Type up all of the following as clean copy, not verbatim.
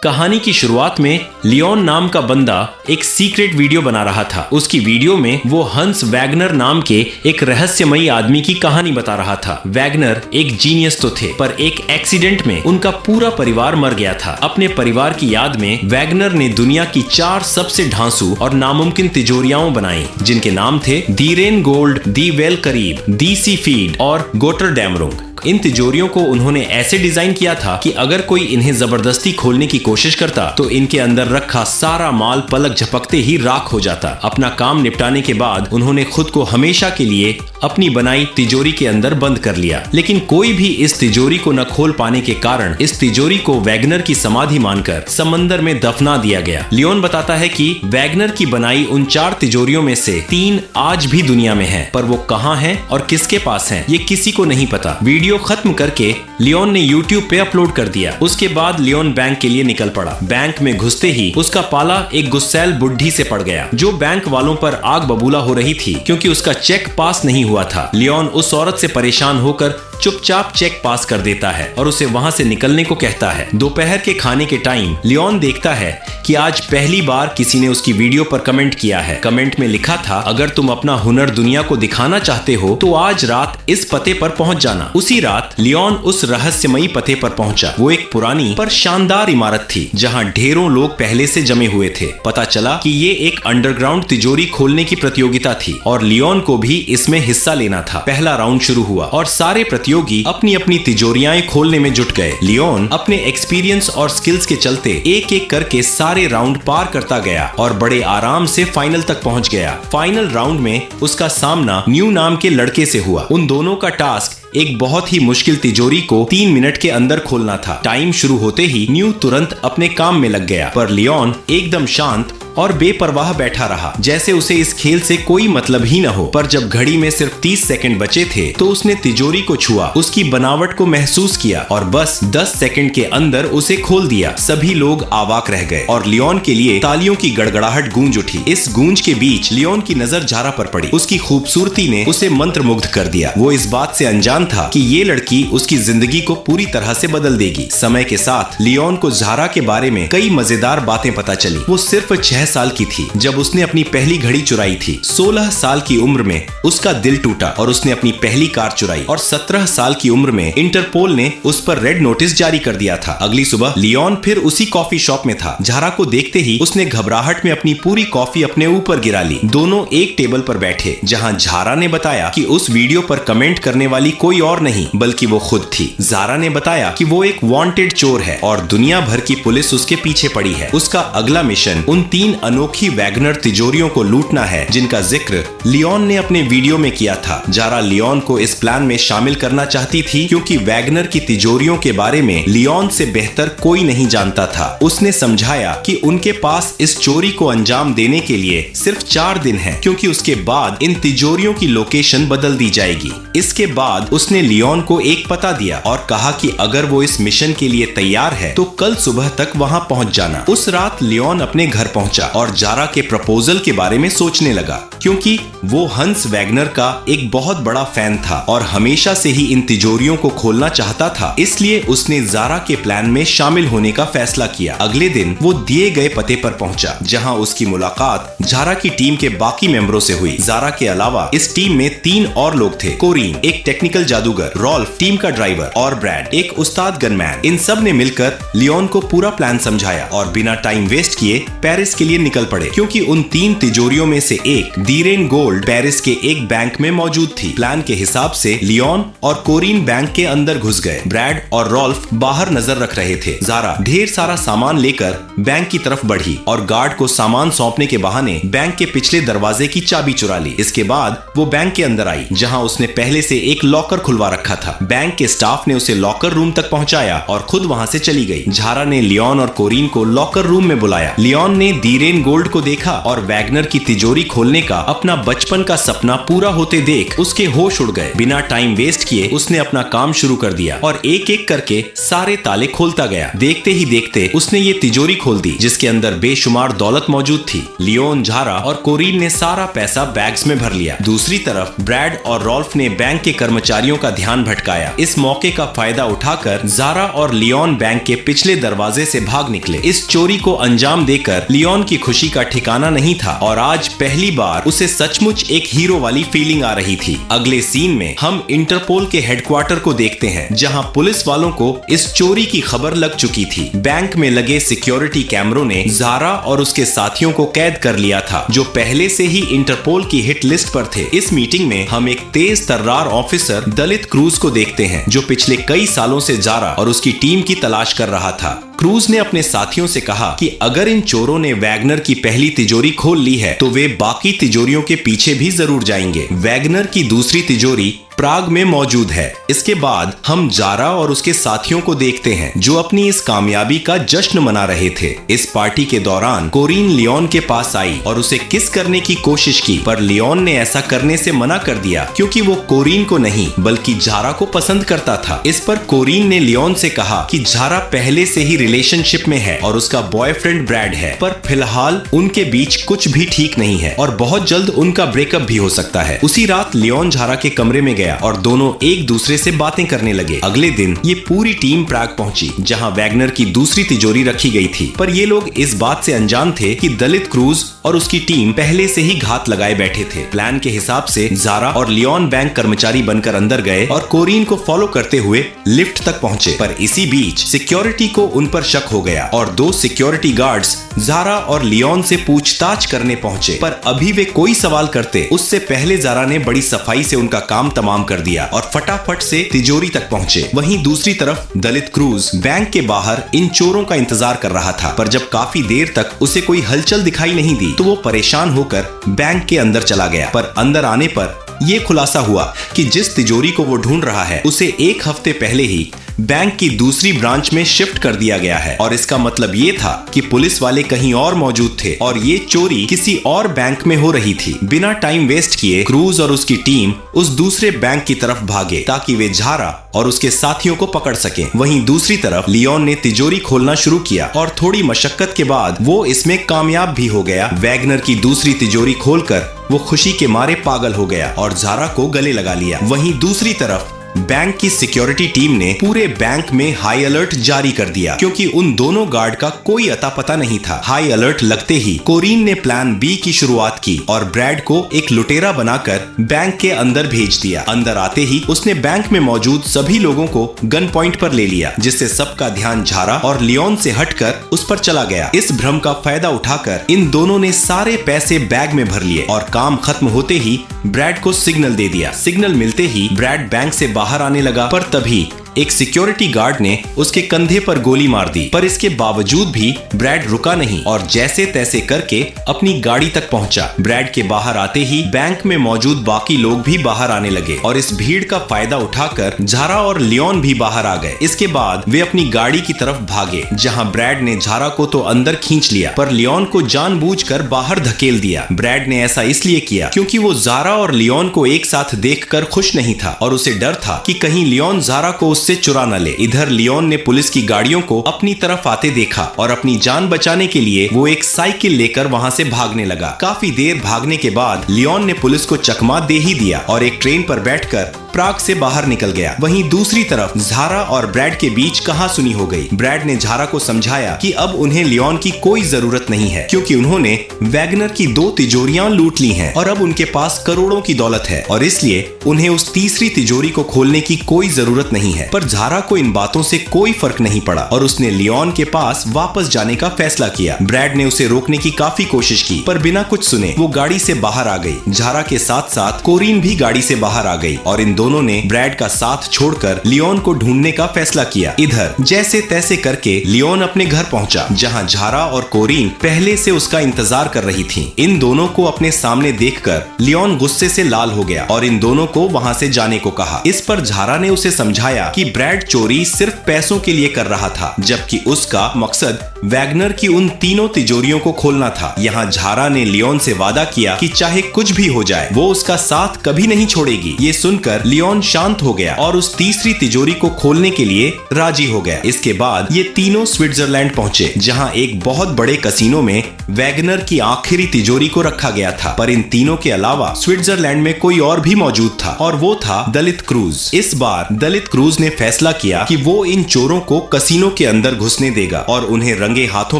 कहानी की शुरुआत में लियोन नाम का बंदा एक सीक्रेट वीडियो बना रहा था। उसकी वीडियो में वो हंस वैगनर नाम के एक रहस्यमयी आदमी की कहानी बता रहा था। वैगनर एक जीनियस तो थे, पर एक एक्सीडेंट में उनका पूरा परिवार मर गया था। अपने परिवार की याद में वैगनर ने दुनिया की 4 सबसे ढांसू और नामुमकिन तिजोरियां बनाई, जिनके नाम थे the rain gold, the well करीब, दी सी फीड और गोटर डैमरुंग। इन तिजोरियों को उन्होंने ऐसे डिजाइन किया था कि अगर कोई इन्हें जबरदस्ती खोलने की कोशिश करता तो इनके अंदर रखा सारा माल पलक झपकते ही राख हो जाता। अपना काम निपटाने के बाद उन्होंने खुद को हमेशा के लिए अपनी बनाई तिजोरी के अंदर बंद कर लिया, लेकिन कोई भी इस तिजोरी को न खोल पाने के कारण इस तिजोरी को वैगनर की समाधि मानकर समंदर में दफना दिया गया। लियोन बताता है कि वैगनर की बनाई उन 4 तिजोरियों में से 3 आज भी दुनिया में हैं, पर वो कहाँ हैं और किसके पास हैं ये किसी को नहीं पता। वीडियो खत्म करके लियोन ने YouTube पे अपलोड कर दिया। उसके बाद लियोन बैंक के लिए निकल पड़ा। बैंक में घुसते ही उसका पाला एक गुस्सैल बुढ़ी से पड़ गया, जो बैंक वालों पर आग बबूला हो रही थी क्योंकि उसका चेक पास नहीं हुआ था। लियोन उस औरत से परेशान होकर चुपचाप चेक पास कर देता है और उसे वहां से निकलने को कहता है। दोपहर के खाने के टाइम लियोन देखता है कि आज पहली बार किसी ने उसकी वीडियो पर कमेंट किया है। कमेंट में लिखा था, अगर तुम अपना हुनर दुनिया को दिखाना चाहते हो तो आज रात इस पते पर पहुंच जाना। उसी रात लियोन उस रहस्यमयी पते पर पहुंचा। वो एक पुरानी पर शानदार इमारत थी जहां ढेरों लोग पहले से जमे हुए थे। पता चला कि ये एक अंडरग्राउंड तिजोरी खोलने की प्रतियोगिता थी और लियोन को भी इसमें हिस्सा लेना था। पहला राउंड शुरू हुआ और सारे प्रतियोगी अपनी अपनी तिजोरियां खोलने में जुट गए। लियोन अपने एक्सपीरियंस और स्किल्स के चलते एक एक करके सारे राउंड पार करता गया और बड़े आराम से फाइनल तक पहुंच गया। फाइनल राउंड में उसका सामना न्यू नाम के लड़के से हुआ। उन दोनों का टास्क एक बहुत ही मुश्किल तिजोरी को 3 मिनट के अंदर खोलना था। टाइम शुरू होते ही न्यू तुरंत अपने काम में लग गया, पर लियोन एकदम शांत और बेपरवाह बैठा रहा, जैसे उसे इस खेल से कोई मतलब ही न हो। पर जब घड़ी में सिर्फ 30 सेकंड बचे थे तो उसने तिजोरी को छुआ, उसकी बनावट को महसूस किया और बस 10 सेकंड के अंदर उसे खोल दिया। सभी लोग अवाक रह गए और लियोन के लिए तालियों की गड़गड़ाहट गूंज उठी। इस गूंज के बीच लियोन की नजर ज़ारा पर पड़ी। उसकी खूबसूरती ने उसे मंत्रमुग्ध कर दिया। वो इस बात से अनजान था कि ये लड़की उसकी जिंदगी को पूरी तरह से बदल देगी। समय के साथ लियोन को ज़ारा के बारे में कई मजेदार बातें पता चली। वो सिर्फ 6 साल की थी जब उसने अपनी पहली घड़ी चुराई थी। 16 साल की उम्र में उसका दिल टूटा और उसने अपनी पहली कार चुराई और 17 साल की उम्र में इंटरपोल ने उस पर रेड नोटिस जारी कर दिया था। अगली सुबह लियोन फिर उसी कॉफी शॉप में था। ज़ारा को देखते ही उसने घबराहट में अपनी पूरी कॉफी अपने ऊपर गिरा ली। दोनों एक टेबल पर बैठे, जहां ज़ारा ने बताया कि उस वीडियो पर कमेंट करने वाली कोई और नहीं बल्कि वो खुद थी। ज़ारा ने बताया कि वो एक वांटेड चोर है और दुनिया भर की पुलिस उसके पीछे पड़ी है। उसका अगला मिशन उन 3 अनोखी वैगनर तिजोरियों को लूटना है जिनका जिक्र लियोन ने अपने वीडियो में किया था। ज़ारा लियोन को इस प्लान में शामिल करना चाहती थी क्योंकि वैगनर की तिजोरियों के बारे में लियोन से बेहतर कोई नहीं जानता था। उसने समझाया कि उनके पास इस चोरी को अंजाम देने के लिए सिर्फ 4 दिन है, क्योंकि उसके बाद इन तिजोरियों की लोकेशन बदल दी जाएगी। इसके बाद उसने लियोन को एक पता दिया और कहा कि अगर वो इस मिशन के लिए तैयार है तो कल सुबह तक वहां पहुंच जाना। उस रात लियोन अपने घर पहुंचा और ज़ारा के प्रपोजल के बारे में सोचने लगा, क्योंकि वो हंस वैगनर का एक बहुत बड़ा फैन था और हमेशा से ही इन तिजोरियों को खोलना चाहता था। इसलिए उसने ज़ारा के प्लान में शामिल होने का फैसला किया। अगले दिन वो दिए गए पते पर पहुंचा, जहां उसकी मुलाकात ज़ारा की टीम के बाकी मेंबरों से हुई। ज़ारा के अलावा इस टीम में 3 और लोग थे। कोरीन एक टेक्निकल जादूगर, रॉल्फ टीम का ड्राइवर और ब्रैड एक उस्ताद गनमैन। इन सब ने मिलकर लियोन को पूरा प्लान समझाया और बिना टाइम वेस्ट किए पेरिस के लिए निकल पड़े, क्योंकि उन 3 तिजोरियों में से एक दी रेन गोल्ड पेरिस के एक बैंक में मौजूद थी। प्लान के हिसाब से लियोन और कोरीन बैंक के अंदर घुस गए। ब्रैड और रॉल्फ बाहर नजर रख रहे थे। ज़ारा ढेर सारा सामान लेकर बैंक की तरफ बढ़ी और गार्ड को सामान सौंपने के बहाने बैंक के पिछले दरवाजे की चाबी चुरा ली। इसके बाद वो बैंक के अंदर आई, जहां उसने पहले से एक लॉकर खुलवा रखा था। बैंक के स्टाफ ने उसे लॉकर रूम तक पहुंचाया और खुद वहां से चली गई। ज़ारा ने लियोन और कोरीन को लॉकर रूम में बुलाया। लियोन ने दी रेन गोल्ड को देखा और वैगनर की तिजोरी खोलने का अपना बचपन का सपना पूरा होते देख उसके होश उड़ गए। बिना टाइम वेस्ट किए उसने अपना काम शुरू कर दिया और एक एक करके सारे ताले खोलता गया। देखते ही देखते उसने ये तिजोरी खोल दी जिसके अंदर बेशुमार दौलत मौजूद थी। लियोन, ज़ारा और कोरीन ने सारा पैसा बैग्स में भर लिया। दूसरी तरफ ब्रैड और रॉल्फ ने बैंक के कर्मचारियों का ध्यान भटकाया। इस मौके का फायदा उठाकर ज़ारा और लियोन बैंक के पिछले दरवाजे से भाग निकले। इस चोरी को अंजाम देकर लियोन की खुशी का ठिकाना नहीं था और आज पहली बार उसे सचमुच एक हीरो वाली फीलिंग आ रही थी। अगले सीन में हम इंटरपोल के हेडक्वार्टर को देखते हैं जहां पुलिस वालों को इस चोरी की खबर लग चुकी थी। बैंक में लगे सिक्योरिटी कैमरों ने ज़ारा और उसके साथियों को कैद कर लिया था जो पहले से ही इंटरपोल की हिट लिस्ट पर थे। इस मीटिंग में हम एक तेज तर्रार ऑफिसर दलित क्रूज को देखते हैं जो पिछले कई सालों से ज़ारा और उसकी टीम की तलाश कर रहा था। क्रूज ने अपने साथियों से कहा कि अगर इन चोरों ने वैगनर की पहली तिजोरी खोल ली है तो वे बाकी तिजोरियों के पीछे भी जरूर जाएंगे। वैगनर की दूसरी तिजोरी प्राग में मौजूद है। इसके बाद हम ज़ारा और उसके साथियों को देखते हैं जो अपनी इस कामयाबी का जश्न मना रहे थे। इस पार्टी के दौरान कोरीन लियोन के पास आई और उसे किस करने की कोशिश की, पर लियोन ने ऐसा करने से मना कर दिया क्योंकि वो कोरीन को नहीं बल्कि ज़ारा को पसंद करता था। इस पर कोरीन ने लियोन से कहा कि ज़ारा पहले से ही रिलेशनशिप में है और उसका बॉयफ्रेंड ब्रैड है, पर फिलहाल उनके बीच कुछ भी ठीक नहीं है और बहुत जल्द उनका ब्रेकअप भी हो सकता है। उसी रात लियोन ज़ारा के कमरे में गया और दोनों एक दूसरे से बातें करने लगे। अगले दिन ये पूरी टीम प्राग पहुंची जहां वैगनर की दूसरी तिजोरी रखी गई थी, पर ये लोग इस बात से अनजान थे कि दलित क्रूज और उसकी टीम पहले से ही घात लगाए बैठे थे। प्लान के हिसाब से ज़ारा और लियोन बैंक कर्मचारी बनकर अंदर गए और कोरीन को फॉलो करते हुए लिफ्ट तक पहुंचे, पर इसी बीच सिक्योरिटी को उन पर शक हो गया और 2 सिक्योरिटी गार्ड्स ज़ारा और लियोन से पूछताछ करने पहुंचे। पर अभी वे कोई सवाल करते उससे पहले ज़ारा ने बड़ी सफाई से उनका काम तमाम कर दिया और फटाफट से तिजोरी तक पहुंचे। वहीं दूसरी तरफ दलित क्रूज बैंक के बाहर इन चोरों का इंतजार कर रहा था, पर जब काफी देर तक उसे कोई हलचल दिखाई नहीं दी तो वो परेशान होकर बैंक के अंदर चला गया। पर अंदर आने पर यह खुलासा हुआ कि जिस तिजोरी को वो ढूंढ रहा है उसे 1 हफ्ते पहले ही बैंक की दूसरी ब्रांच में शिफ्ट कर दिया गया है और इसका मतलब ये था कि पुलिस वाले कहीं और मौजूद थे और ये चोरी किसी और बैंक में हो रही थी। बिना टाइम वेस्ट किए क्रूज और उसकी टीम उस दूसरे बैंक की तरफ भागे ताकि वे ज़ारा और उसके साथियों को पकड़ सकें। वहीं दूसरी तरफ लियोन ने तिजोरी खोलना शुरू किया और थोड़ी मशक्कत के बाद वो इसमें कामयाब भी हो गया। वैगनर की दूसरी तिजोरी खोलकर वो खुशी के मारे पागल हो गया और ज़ारा को गले लगा लिया। वहीं दूसरी तरफ बैंक की सिक्योरिटी टीम ने पूरे बैंक में हाई अलर्ट जारी कर दिया क्योंकि उन दोनों गार्ड का कोई अता पता नहीं था। हाई अलर्ट लगते ही कोरीन ने प्लान बी की शुरुआत की और ब्रैड को एक लुटेरा बनाकर बैंक के अंदर भेज दिया। अंदर आते ही उसने बैंक में मौजूद सभी लोगों को गन पॉइंट पर ले लिया जिससे सबका ध्यान ज़ारा और लियोन से हटकर उस पर चला गया। इस भ्रम का फायदा उठाकर इन दोनों ने सारे पैसे बैग में भर लिए और काम खत्म होते ही ब्रैड को सिग्नल दे दिया। सिग्नल मिलते ही ब्रैड बैंक से बाहर आने लगा, पर तभी एक सिक्योरिटी गार्ड ने उसके कंधे पर गोली मार दी, पर इसके बावजूद भी ब्रैड रुका नहीं और जैसे तैसे करके अपनी गाड़ी तक पहुंचा। ब्रैड के बाहर आते ही बैंक में मौजूद बाकी लोग भी बाहर आने लगे और इस भीड़ का फायदा उठाकर ज़ारा और लियोन भी बाहर आ गए। इसके बाद वे अपनी गाड़ी की तरफ भागे जहां ब्रैड ने ज़ारा को तो अंदर खींच लिया पर लियोन को जानबूझकर बाहर धकेल दिया। ब्रैड ने ऐसा इसलिए किया क्योंकि वो ज़ारा और लियोन को एक साथ देखकर खुश नहीं था और उसे डर था कि कहीं लियोन ज़ारा को से चुरा न ले। इधर लियोन ने पुलिस की गाड़ियों को अपनी तरफ आते देखा और अपनी जान बचाने के लिए वो एक साइकिल लेकर वहां से भागने लगा। काफी देर भागने के बाद लियोन ने पुलिस को चकमा दे ही दिया और एक ट्रेन पर बैठकर प्राग से बाहर निकल गया। वहीं दूसरी तरफ ज़ारा और ब्रैड के बीच कहासुनी हो गई। ब्रैड ने ज़ारा को समझाया कि अब उन्हें लियोन की कोई जरूरत नहीं है क्योंकि उन्होंने वैगनर की 2 तिजोरियां लूट ली हैं और अब उनके पास करोड़ों की दौलत है और इसलिए उन्हें उस तीसरी तिजोरी को खोलने की कोई जरूरत नहीं है। पर ज़ारा को इन बातों से कोई फर्क नहीं पड़ा और उसने लियोन के पास वापस जाने का फैसला किया। ब्रैड ने उसे रोकने की काफी कोशिश की पर बिना कुछ सुने वो गाड़ी से बाहर आ गई। ज़ारा के साथ साथ कोरीन भी गाड़ी से बाहर आ गई और इन दोनों ने ब्रैड का साथ छोड़कर लियोन को ढूंढने का फैसला किया। इधर जैसे तैसे करके लियोन अपने घर पहुंचा, जहां झारा और कोरीन पहले से उसका इंतजार कर रही थीं। इन दोनों को अपने सामने देखकर लियोन गुस्से से लाल हो गया और इन दोनों को वहां से जाने को कहा। इस पर झारा ने उसे समझाया कि ब्रैड चोरी सिर्फ पैसों के लिए कर रहा था, जबकि उसका मकसद वैगनर की उन तीनों तिजोरियों को खोलना था। यहाँ झारा ने लियोन से वादा किया कि चाहे कुछ भी हो जाए वो उसका साथ कभी नहीं छोड़ेगी। ये सुनकर लियोन शांत हो गया और उस तीसरी तिजोरी को खोलने के लिए राजी हो गया। इसके बाद ये तीनों स्विट्जरलैंड पहुंचे, जहां एक बहुत बड़े कसिनो में वैगनर की आखिरी तिजोरी को रखा गया था। पर इन तीनों के अलावा स्विट्जरलैंड में कोई और भी मौजूद था और वो था दलित क्रूज। इस बार दलित क्रूज ने फैसला किया कि वो इन चोरों को कसिनो के अंदर घुसने देगा और उन्हें रंगे हाथों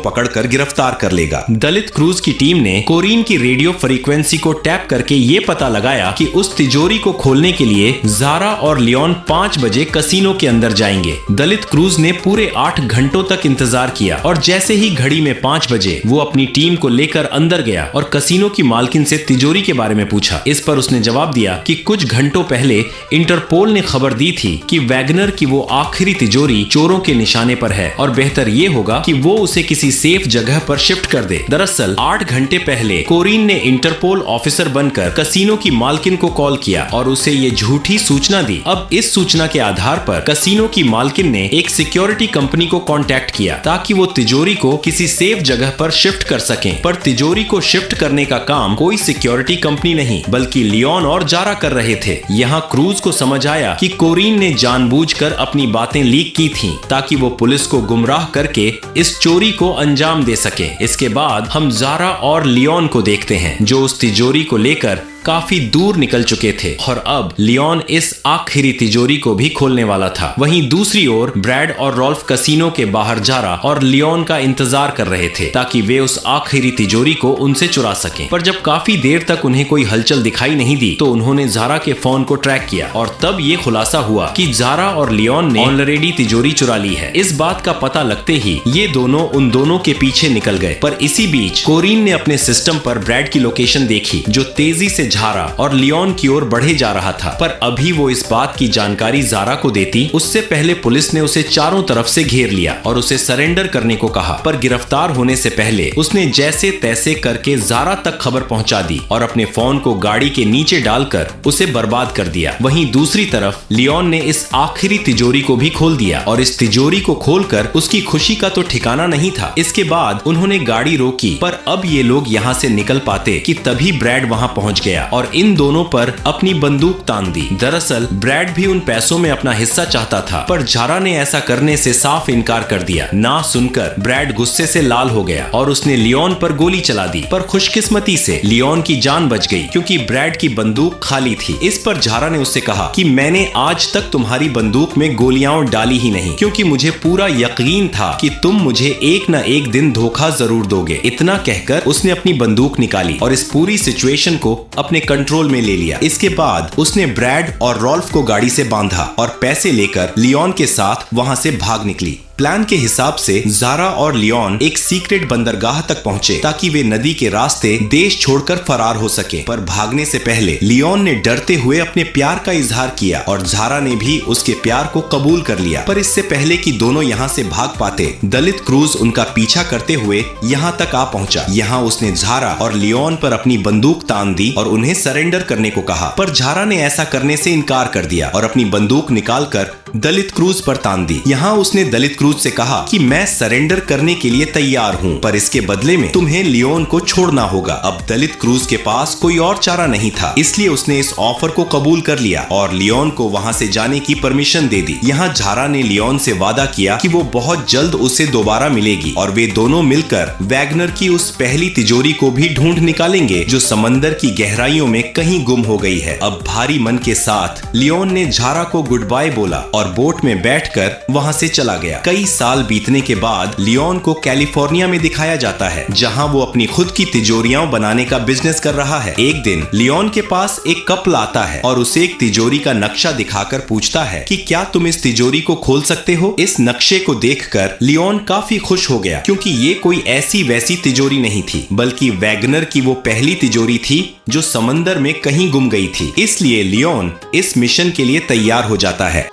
पकड़कर गिरफ्तार कर लेगा। दलित क्रूज की टीम ने कोरीन की रेडियो फ्रीक्वेंसी को टैप करके ये पता लगाया कि उस तिजोरी को खोलने के लिए ज़ारा और लियोन 5 बजे कसिनो के अंदर जाएंगे। दलित क्रूज ने पूरे 8 घंटों तक इंतजार किया और जैसे ही घड़ी में 5 बजे वो अपनी टीम को लेकर अंदर गया और कसिनो की मालकिन से तिजोरी के बारे में पूछा। इस पर उसने जवाब दिया कि कुछ घंटों पहले इंटरपोल ने खबर दी थी कि वैगनर की वो आखिरी तिजोरी चोरों के निशाने पर है और बेहतर ये होगा कि वो उसे किसी सेफ जगह पर शिफ्ट कर दे। दरअसल 8 घंटे पहले कोरीन ने इंटरपोल ऑफिसर बनकर कसिनो की मालकिन को कॉल किया और उसे ये झूठी सूचना दी। अब इस सूचना के आधार पर कसिनो की मालकिन ने एक सिक्योरिटी कंपनी को कांटेक्ट किया ताकि वो तिजोरी को किसी सेफ जगह पर शिफ्ट कर सकें। पर तिजोरी को शिफ्ट करने का काम कोई सिक्योरिटी कंपनी नहीं बल्कि लियोन और जारा कर रहे थे। यहाँ क्रूज को समझ आया कि कोरीन ने जानबूझकर अपनी बातें लीक की थीं ताकि वो पुलिस को गुमराह करके इस चोरी को अंजाम दे सके। इसके बाद हम जारा और लियोन को देखते हैं जो उस तिजोरी को लेकर काफी दूर निकल चुके थे और अब लियोन इस आखिरी तिजोरी को भी खोलने वाला था। वहीं दूसरी ओर ब्रैड और रॉल्फ कसिनो के बाहर जारा और लियोन का इंतजार कर रहे थे ताकि वे उस आखिरी तिजोरी को उनसे चुरा सकें। पर जब काफी देर तक उन्हें कोई हलचल दिखाई नहीं दी तो उन्होंने जारा के फोन को ट्रैक किया और तब ये खुलासा हुआ कि जारा और लियोन ने ऑलरेडी तिजोरी चुरा ली है। इस बात का पता लगते ही ये दोनों उन दोनों के पीछे निकल गए। पर इसी बीच कोरीन ने अपने सिस्टम पर ब्रैड की लोकेशन देखी जो तेजी से जारा और लियोन की ओर बढ़े जा रहा था। पर अभी वो इस बात की जानकारी जारा को देती उससे पहले पुलिस ने उसे चारों तरफ से घेर लिया और उसे सरेंडर करने को कहा। पर गिरफ्तार होने से पहले उसने जैसे तैसे करके जारा तक खबर पहुंचा दी और अपने फोन को गाड़ी के नीचे डालकर उसे बर्बाद कर दिया। वहीं दूसरी तरफ लियोन ने इस आखिरी तिजोरी को भी खोल दिया और इस तिजोरी को खोलकर उसकी खुशी का तो ठिकाना नहीं था। इसके बाद उन्होंने गाड़ी रोकी पर अब ये लोग यहाँ से निकल पाते कि तभी ब्रैड वहाँ पहुँच गया और इन दोनों पर अपनी बंदूक तान दी। दरअसल ब्रैड भी उन पैसों में अपना हिस्सा चाहता था पर जारा ने ऐसा करने से साफ इनकार कर दिया। ना सुनकर ब्रैड गुस्से से लाल हो गया और उसने लियोन पर गोली चला दी। पर खुशकिस्मती से लियोन की जान बच गई क्योंकि ब्रैड की बंदूक खाली थी। इस पर जारा ने उससे कहा कि मैंने आज तक तुम्हारी बंदूक में गोलियां डाली ही नहीं क्योंकि मुझे पूरा यकीन था कि तुम मुझे एक न एक दिन धोखा जरूर दोगे। इतना कहकर उसने अपनी बंदूक निकाली और इस पूरी सिचुएशन को अपने कंट्रोल में ले लिया। इसके बाद उसने ब्रैड और रॉल्फ को गाड़ी से बांधा और पैसे लेकर लियोन के साथ वहां से भाग निकली। प्लान के हिसाब से जारा और लियोन एक सीक्रेट बंदरगाह तक पहुंचे ताकि वे नदी के रास्ते देश छोड़कर फरार हो सके। पर भागने से पहले लियोन ने डरते हुए अपने प्यार का इजहार किया और जारा ने भी उसके प्यार को कबूल कर लिया। पर इससे पहले कि दोनों यहाँ से भाग पाते दलित क्रूज उनका पीछा करते हुए यहाँ तक आ पहुंचा। यहाँ उसने जारा और लियोन पर अपनी बंदूक तान दी और उन्हें सरेंडर करने को कहा। पर जारा ने ऐसा करने से इनकार कर दिया और अपनी बंदूक निकालकर दलित क्रूज पर तान दी। यहाँ उसने दलित क्रूज से कहा कि मैं सरेंडर करने के लिए तैयार हूँ पर इसके बदले में तुम्हें लियोन को छोड़ना होगा। अब दलित क्रूज के पास कोई और चारा नहीं था इसलिए उसने इस ऑफर को कबूल कर लिया और लियोन को वहाँ से जाने की परमिशन दे दी। यहाँ जारा ने लियोन से वादा किया कि वो बहुत जल्द उसे दोबारा मिलेगी और वे दोनों मिलकर वैगनर की उस पहली तिजोरी को भी ढूंढ निकालेंगे जो समंदर की गहराइयों में कहीं गुम हो गई है। अब भारी मन के साथ लियोन ने जारा को गुड बाय बोला और बोट में बैठकर वहाँ से चला गया। कई साल बीतने के बाद लियोन को कैलिफोर्निया में दिखाया जाता है, जहाँ वो अपनी खुद की तिजोरियां बनाने का बिजनेस कर रहा है। एक दिन लियोन के पास एक कपल आता है और उसे एक तिजोरी का नक्शा दिखाकर पूछता है कि क्या तुम इस तिजोरी को खोल सकते हो। इस नक्शे को देखकर लियोन काफी खुश हो गया, क्योंकि ये कोई ऐसी वैसी तिजोरी नहीं थी, बल्कि वैगनर की वो पहली तिजोरी थी जो समंदर में कहीं गुम गई थी। इसलिए लियोन इस मिशन के लिए तैयार हो जाता है।